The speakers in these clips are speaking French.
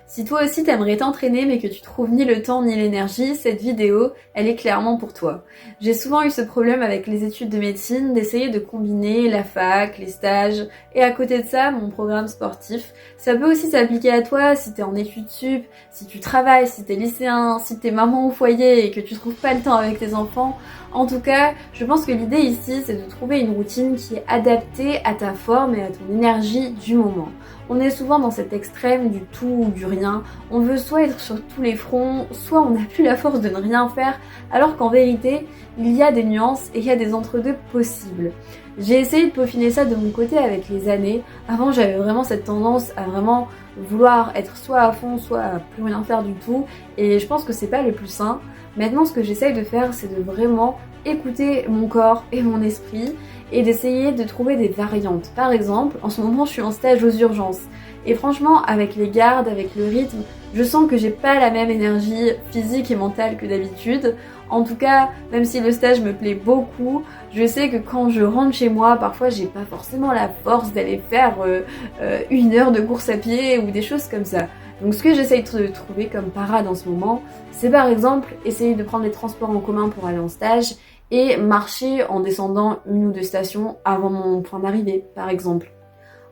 Si toi aussi t'aimerais t'entraîner mais que tu trouves ni le temps ni l'énergie, cette vidéo, elle est clairement pour toi. J'ai souvent eu ce problème avec les études de médecine d'essayer de combiner la fac, les stages et à côté de ça, mon programme sportif. Ça peut aussi s'appliquer à toi si t'es en études sup, si tu travailles, si t'es lycéen, si t'es maman au foyer et que tu trouves pas le temps avec tes enfants. En tout cas, je pense que l'idée ici, c'est de trouver une routine qui est adaptée à ta forme et à ton énergie du moment. On est souvent dans cet extrême du tout ou du rien. On veut soit être sur tous les fronts, soit on n'a plus la force de ne rien faire, alors qu'en vérité, il y a des nuances et il y a des entre-deux possibles. J'ai essayé de peaufiner ça de mon côté avec les années. Avant, j'avais vraiment cette tendance à vraiment vouloir être soit à fond, soit à plus rien faire du tout. Et je pense que c'est pas le plus sain. Maintenant, ce que j'essaye de faire, c'est de vraiment écouter mon corps et mon esprit et d'essayer de trouver des variantes. Par exemple, en ce moment, je suis en stage aux urgences. Et franchement, avec les gardes, avec le rythme, je sens que j'ai pas la même énergie physique et mentale que d'habitude. En tout cas, même si le stage me plaît beaucoup, je sais que quand je rentre chez moi, parfois j'ai pas forcément la force d'aller faire 1 heure de course à pied ou des choses comme ça. Donc ce que j'essaye de trouver comme parade en ce moment, c'est par exemple essayer de prendre les transports en commun pour aller en stage et marcher en descendant 1 ou 2 stations avant mon point d'arrivée, par exemple.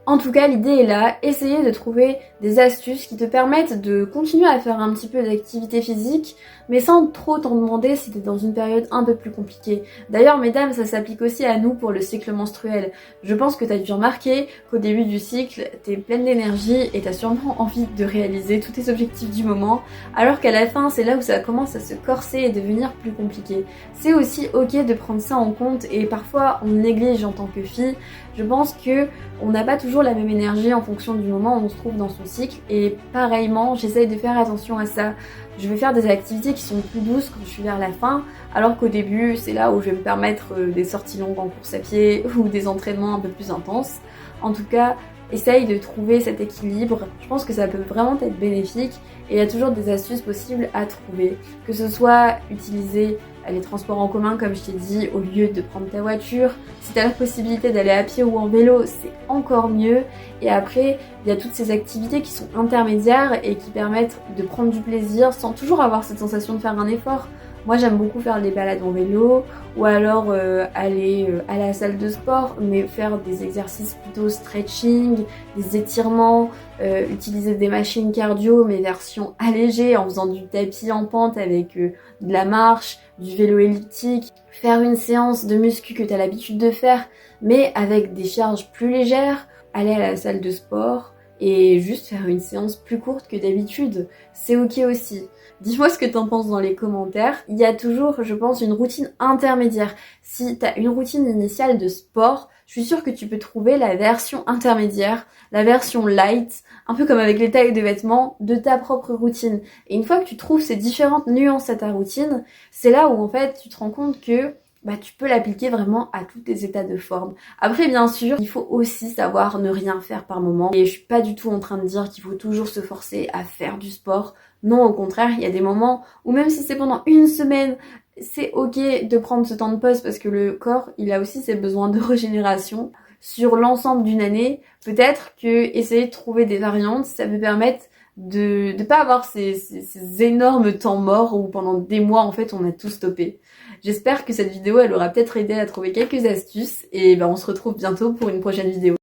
En tout cas, l'idée est là, essayer de trouver des astuces qui te permettent de continuer à faire un petit peu d'activité physique, mais sans trop t'en demander si t'es dans une période un peu plus compliquée. D'ailleurs, mesdames, ça s'applique aussi à nous pour le cycle menstruel. Je pense que t'as dû remarquer qu'au début du cycle, t'es pleine d'énergie et t'as sûrement envie de réaliser tous tes objectifs du moment, alors qu'à la fin, c'est là où ça commence à se corser et devenir plus compliqué. C'est aussi ok de prendre ça en compte et parfois on néglige en tant que fille. Je pense que on n'a pas toujours la même énergie en fonction du moment où on se trouve dans son cycle et pareillement j'essaye de faire attention à ça. Je vais faire des activités qui sont plus douces quand je suis vers la fin alors qu'au début c'est là où je vais me permettre des sorties longues en course à pied ou des entraînements un peu plus intenses. En tout cas, essaye de trouver cet équilibre, je pense que ça peut vraiment être bénéfique et il y a toujours des astuces possibles à trouver, que ce soit utiliser les transports en commun comme je t'ai dit au lieu de prendre ta voiture, si tu as la possibilité d'aller à pied ou en vélo c'est encore mieux et après il y a toutes ces activités qui sont intermédiaires et qui permettent de prendre du plaisir sans toujours avoir cette sensation de faire un effort. Moi j'aime beaucoup faire des balades en vélo ou alors aller à la salle de sport mais faire des exercices plutôt stretching, des étirements, utiliser des machines cardio mais version allégée en faisant du tapis en pente avec de la marche, du vélo elliptique, faire une séance de muscu que tu as l'habitude de faire mais avec des charges plus légères, aller à la salle de sport et juste faire une séance plus courte que d'habitude, c'est ok aussi. Dis-moi ce que t'en penses dans les commentaires. Il y a toujours, je pense, une routine intermédiaire. Si t'as une routine initiale de sport, je suis sûre que tu peux trouver la version intermédiaire, la version light, un peu comme avec les tailles de vêtements, de ta propre routine. Et une fois que tu trouves ces différentes nuances à ta routine, c'est là où en fait tu te rends compte que tu peux l'appliquer vraiment à tous tes états de forme. Après, bien sûr, il faut aussi savoir ne rien faire par moment. Et je suis pas du tout en train de dire qu'il faut toujours se forcer à faire du sport. Non, au contraire, il y a des moments où même si c'est pendant 1 semaine, c'est ok de prendre ce temps de pause parce que le corps, il a aussi ses besoins de régénération. Sur l'ensemble d'une année, peut-être que essayer de trouver des variantes, ça peut permettre de pas avoir ces énormes temps morts où pendant des mois, en fait, on a tout stoppé. J'espère que cette vidéo, elle aura peut-être aidé à trouver quelques astuces et on se retrouve bientôt pour une prochaine vidéo.